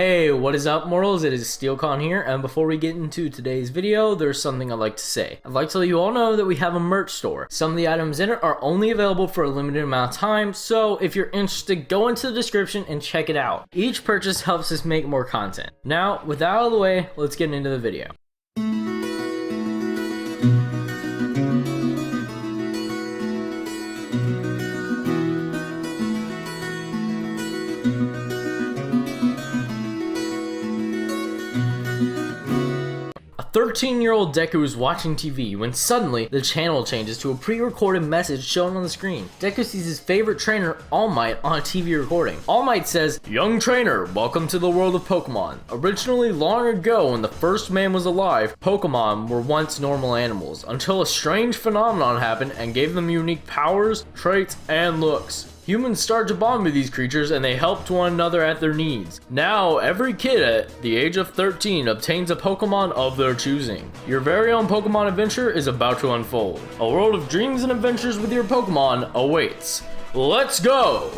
Hey, what is up, mortals? It is Stelecon here, and before we get into today's video, there's something I'd like to say. I'd like to let you all know that we have a merch store. Some of the items in it are only available for a limited amount of time, so if you're interested, go into the description and check it out. Each purchase helps us make more content. Now, with that out of the way, let's get into the video. A 13-year-old Deku is watching TV when suddenly the channel changes to a pre-recorded message shown on the screen. Deku sees his favorite trainer, All Might, on a TV recording. All Might says, "Young trainer, welcome to the world of Pokemon. Originally, long ago when the first man was alive, Pokemon were once normal animals, until a strange phenomenon happened and gave them unique powers, traits, and looks. Humans start to bond with these creatures and they helped one another at their needs. Now, every kid at the age of 13 obtains a Pokemon of their choosing. Your very own Pokemon adventure is about to unfold. A world of dreams and adventures with your Pokemon awaits. Let's go!"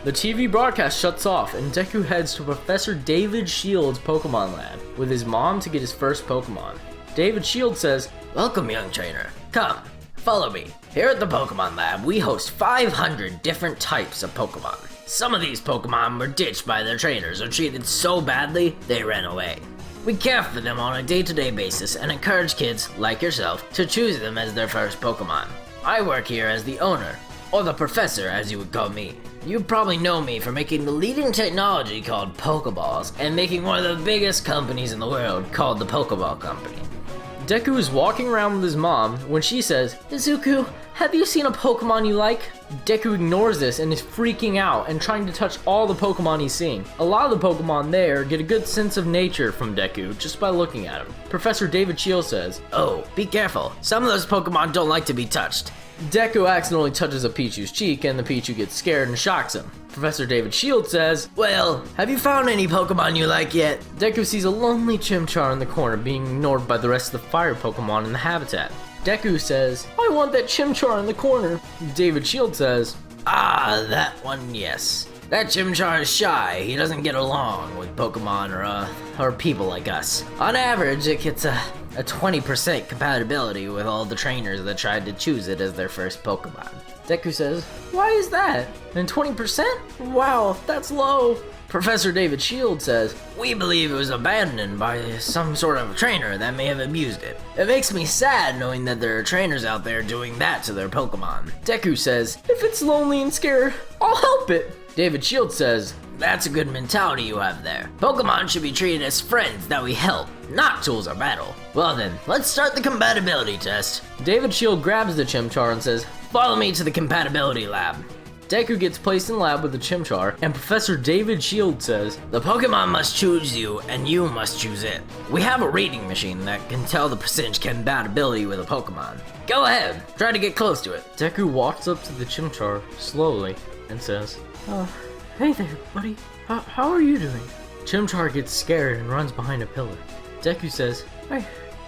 The TV broadcast shuts off and Deku heads to Professor David Shield's Pokemon lab with his mom to get his first Pokemon. David Shield says, "Welcome, young trainer. Come, follow me. Here at the Pokemon Lab, we host 500 different types of Pokemon. Some of these Pokemon were ditched by their trainers or treated so badly, they ran away. We care for them on a day-to-day basis and encourage kids, like yourself, to choose them as their first Pokemon. I work here as the owner, or the professor as you would call me. You probably know me for making the leading technology called Pokeballs and making one of the biggest companies in the world called the Pokeball Company." Deku is walking around with his mom when she says, "Izuku, have you seen a Pokemon you like?" Deku ignores this and is freaking out and trying to touch all the Pokemon he's seeing. A lot of the Pokemon there get a good sense of nature from Deku just by looking at him. Professor David Shield says, "Oh, be careful. Some of those Pokemon don't like to be touched." Deku accidentally touches a Pichu's cheek and the Pichu gets scared and shocks him. Professor David Shield says, "Well, have you found any Pokemon you like yet?" Deku sees a lonely Chimchar in the corner being ignored by the rest of the fire Pokemon in the habitat. Deku says, "I want that Chimchar in the corner." David Shield says, "Ah, that one, yes. That Chimchar is shy. He doesn't get along with Pokemon or people like us. On average, it gets a 20% compatibility with all the trainers that tried to choose it as their first Pokemon." Deku says, "Why is that? And 20%? Wow, that's low." Professor David Shield says, "We believe it was abandoned by some sort of trainer that may have abused it. It makes me sad knowing that there are trainers out there doing that to their Pokemon." Deku says, "If it's lonely and scared, I'll help it." David Shield says, "That's a good mentality you have there. Pokemon should be treated as friends that we help, not tools of battle. Well then, let's start the compatibility test." David Shield grabs the Chimchar and says, "Follow me to the compatibility lab." Deku gets placed in the lab with the Chimchar, and Professor David Shield says, "The Pokemon must choose you, and you must choose it. We have a reading machine that can tell the percentage compatibility with a Pokemon. Go ahead, try to get close to it." Deku walks up to the Chimchar slowly and says, "Hey there, buddy. How are you doing?" Chimchar gets scared and runs behind a pillar. Deku says, I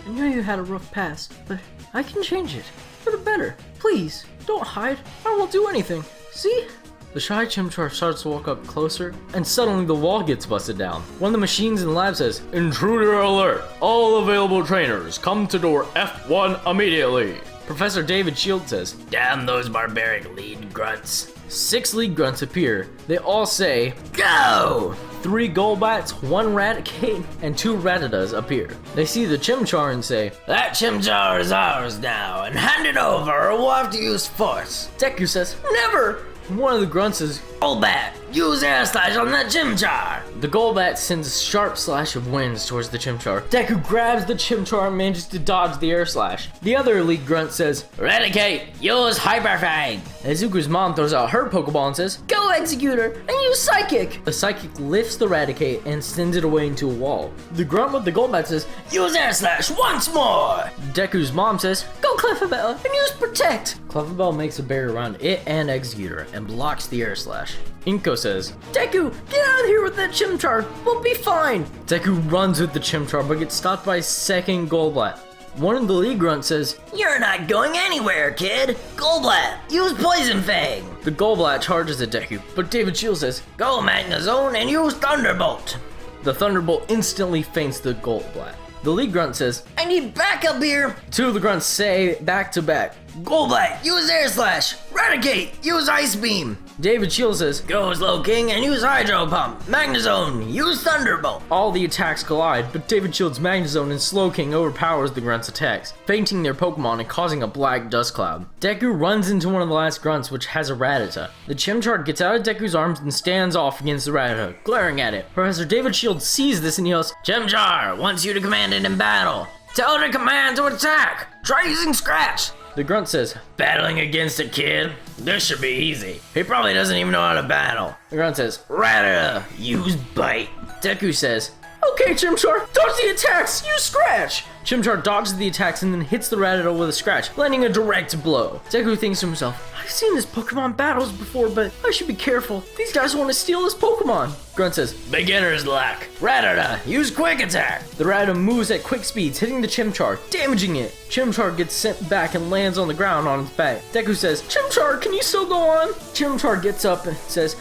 know you had a rough past, but I can change it. For the better. Please, don't hide. I won't do anything. See?" The shy Chimchar starts to walk up closer, and suddenly the wall gets busted down. One of the machines in the lab says, "Intruder alert! All available trainers, come to door F1 immediately." Professor David Shield says, "Damn those barbaric lead grunts." 6 lead grunts appear. They all say, "Go!" 3 Golbats, 1 Raticate, and 2 Rattatas appear. They see the Chimchar and say, "That Chimchar is ours now, and hand it over or we'll have to use force." Deku says, "Never!" One of the grunts says, "Golbat, use air slash on that Chimchar." The Golbat sends a sharp slash of winds towards the Chimchar. Deku grabs the Chimchar and manages to dodge the air slash. The other elite grunt says, "Eradicate, use Hyper Fang." Izuku's mom throws out her Pokeball and says, "Go Executor, and use Psychic." The Psychic lifts the Raticate and sends it away into a wall. The grunt with the Golbat says, "Use air slash once more." Deku's mom says, "Go Clefabelle and use Protect." Clefabelle makes a barrier around it and Executor and blocks the air slash. Inko says, "Deku, get out of here with that Chimchar. We'll be fine." Deku runs with the Chimchar but gets stopped by a second Golbat. One of the lead grunts says, "You're not going anywhere, kid. Golbat, use Poison Fang." The Golbat charges at Deku, but David Shield says, "Go Magnezone and use Thunderbolt." The Thunderbolt instantly faints the Goldblatt. The lead grunt says, I need backup here. two of the grunts say back to back. Goldblatt, use Air Slash. Raticate, use Ice Beam. David Shield says, Go Slow King and use Hydro Pump. Magnezone, use Thunderbolt. all the attacks collide, but David Shield's Magnezone and Slowking overpowers the grunts' attacks, fainting their Pokemon and causing a black dust cloud. Deku runs into one of the last grunts, which has a Rattata. The Chimchar gets out of Deku's arms and stands off against the Rattata, glaring at it. Professor David Shield sees this and yells, Chimchar wants you to command it in battle. Tell it to command to attack. Try using Scratch. the grunt says, Battling against a kid? This should be easy. He probably doesn't even know how to battle. the grunt says, Rattata, use Bite. Deku says, okay, Chimchar, dodge the attacks, use Scratch! Chimchar dodges the attacks and then hits the Rattata with a Scratch, landing a direct blow. Deku thinks to himself, I've seen this Pokemon battles before, but I should be careful. These guys want to steal this Pokemon. Grunt says, Beginner's luck. Rattata, use Quick Attack. the Rattata moves at quick speeds, hitting the Chimchar, damaging it. Chimchar gets sent back and lands on the ground on its back. Deku says, Chimchar, can you still go on? Chimchar gets up and says,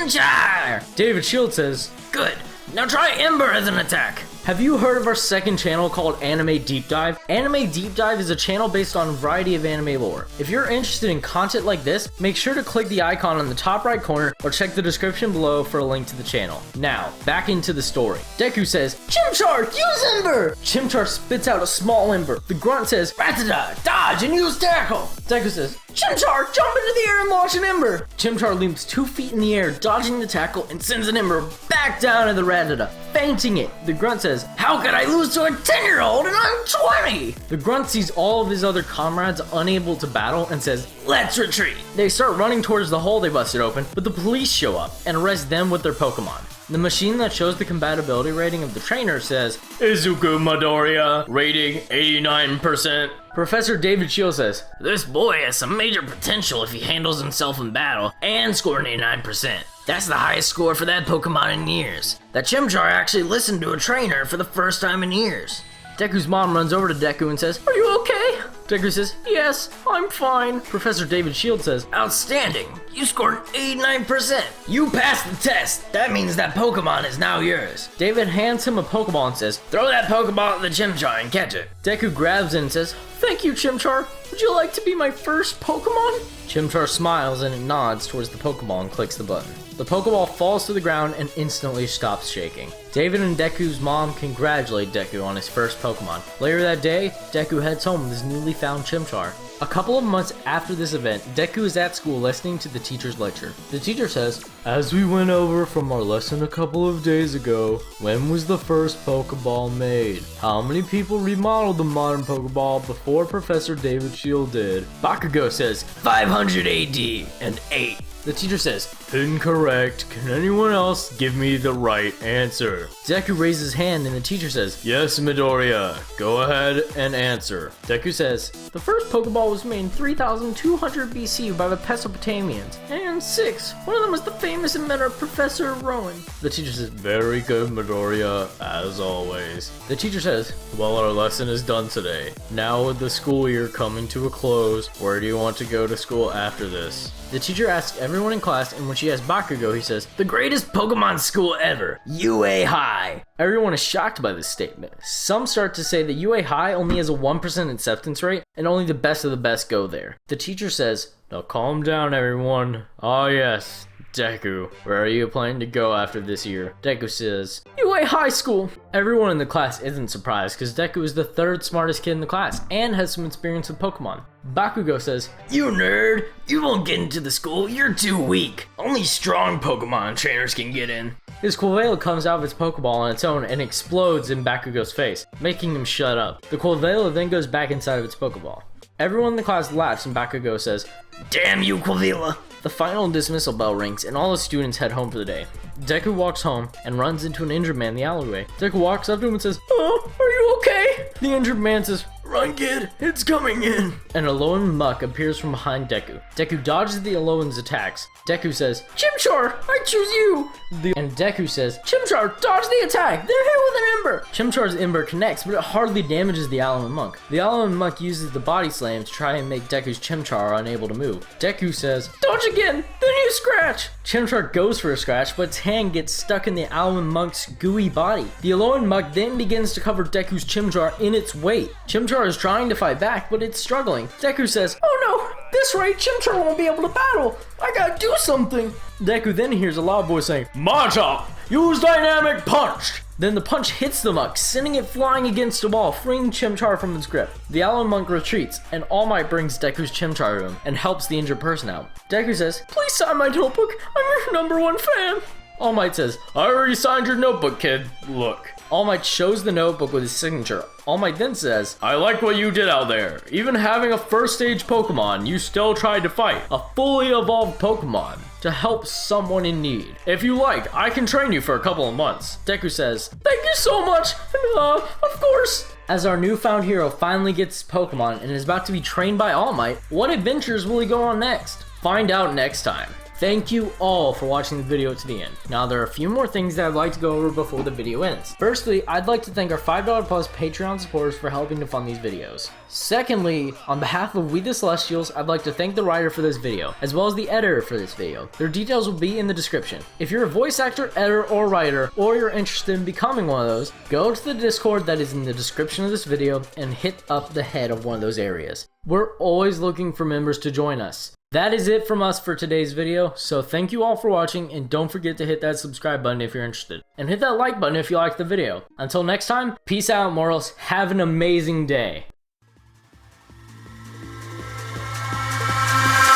Chimchar. David Shield says, Good. Now try Ember as an attack. have you heard of our second channel called Anime Deep Dive? Anime Deep Dive is a channel based on a variety of anime lore. If you're interested in content like this, make sure to click the icon on the top right corner or check the description below for a link to the channel. Now, back into the story. Deku says, Chimchar, use Ember! Chimchar spits out a small Ember. The grunt says, Rattata, dodge and use Tackle. Deku says, Chimchar, jump into the air and launch an Ember! Chimchar leaps 2 feet in the air, dodging the tackle, and sends an Ember back down at the Rattata, fainting it. The grunt says, How could I lose to a 10-year-old and I'm 20? the grunt sees all of his other comrades unable to battle and says, Let's retreat. they start running towards the hole they busted open, but the police show up and arrest them with their Pokemon. The machine that shows the compatibility rating of the trainer says, Izuku Midoriya, rating 89%. Professor David Shield says, This boy has some major potential if he handles himself in battle and scored 89%. That's the highest score for that Pokemon in years. That Chimchar actually listened to a trainer for the first time in years. Deku's mom runs over to Deku and says, Are you okay? Deku says, Yes, I'm fine. Professor David Shield says, Outstanding. You scored 89%. You passed the test. That means that Pokemon is now yours. David hands him a Pokeball and says, Throw that Pokeball at the Chimchar and catch it. Deku grabs it and says, Thank you, Chimchar. Would you like to be my first Pokemon? Chimchar smiles and it nods towards the Pokeball and clicks the button. The Pokeball falls to the ground and instantly stops shaking. David and Deku's mom congratulate Deku on his first Pokemon. Later that day, Deku heads home with his newly found Chimchar. A couple of months after this event, Deku is at school listening to the teacher's lecture. The teacher says, As we went over from our lesson a couple of days ago, when was the first Pokeball made? How many people remodeled the modern Pokeball before Professor David Shield did? Bakugo says, 500 AD and 8. The teacher says, Incorrect. Can anyone else give me the right answer? Deku raises his hand and the teacher says, Yes, Midoriya. Go ahead and answer. Deku says, The first Pokeball was made in 3200 BC by the Mesopotamians. And 6. One of them was the famous inventor Professor Rowan. The teacher says, Very good, Midoriya, as always. The teacher says, Well, our lesson is done today. Now with the school year coming to a close, where do you want to go to school after this? The teacher asks everyone in class, and when she asks Bakugo, he says, The greatest Pokemon school ever, UA High. Everyone is shocked by this statement. Some start to say that UA High only has a 1% acceptance rate, and only the best of the best go there. The teacher says, Now calm down, everyone. Ah yes, Deku, where are you planning to go after this year? Deku says, UA High School. Everyone in the class isn't surprised because Deku is the 3rd smartest kid in the class and has some experience with Pokemon. Bakugo says, You nerd, you won't get into the school, you're too weak. Only strong Pokemon trainers can get in. His Quilvela comes out of its Pokeball on its own and explodes in Bakugo's face, making him shut up. The Quilvela then goes back inside of its Pokeball. Everyone in the class laughs and Bakugo says, Damn you, Quilvela. The final dismissal bell rings and all the students head home for the day. Deku walks home and runs into an injured man in the alleyway. Deku walks up to him and says, Oh, are you okay? The injured man says, Run, kid, it's coming in. An Alolan muck appears from behind Deku. Deku dodges the Alolan's attacks. Deku says, Chimchar, I choose you. And Deku says, Chimchar, dodge the attack. They're hit with an ember. Chimchar's ember connects, but it hardly damages the Alolan monk. The Alolan monk uses the body slam to try and make Deku's Chimchar unable to move. Deku says, dodge again, then you scratch. Chimchar goes for a scratch, but its hand gets stuck in the Alolan monk's gooey body. The Alolan monk then begins to cover Deku's Chimchar in its weight. Chimchar is trying to fight back, but it's struggling. Deku says, oh no, this rate Chimchar won't be able to battle. I gotta do something. Deku then hears a loud voice saying, Machop, use dynamic punch. Then the punch hits the muck, sending it flying against a wall, freeing Chimchar from its grip. The Alolan monk retreats, and All Might brings Deku's Chimchar to him and helps the injured person out. Deku says, please sign my notebook, I'm your #1 fan. All Might says, I already signed your notebook, kid. Look. All Might shows the notebook with his signature. All Might then says, I like what you did out there. Even having a first stage Pokemon, you still tried to fight a fully evolved Pokemon to help someone in need. If you like, I can train you for a couple of months. Deku says, thank you so much, of course. As our newfound hero finally gets Pokemon and is about to be trained by All Might, what adventures will he go on next? Find out next time. Thank you all for watching the video to the end. Now there are a few more things that I'd like to go over before the video ends. Firstly, I'd like to thank our $5 plus Patreon supporters for helping to fund these videos. Secondly, on behalf of We the Celestials, I'd like to thank the writer for this video, as well as the editor for this video. Their details will be in the description. If you're a voice actor, editor, or writer, or you're interested in becoming one of those, go to the Discord that is in the description of this video and hit up the head of one of those areas. We're always looking for members to join us. That is it from us for today's video, so thank you all for watching, and don't forget to hit that subscribe button if you're interested. And hit that like button if you liked the video. Until next time, peace out, mortals. Have an amazing day.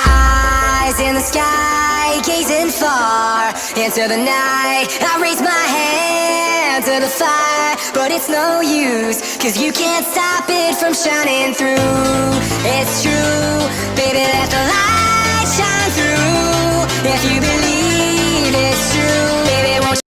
Eyes in the sky, gazing far into the night. I raise my hand to the fire, but it's no use, cause you can't stop it from shining through. It's true, baby, let the light shine through. If you believe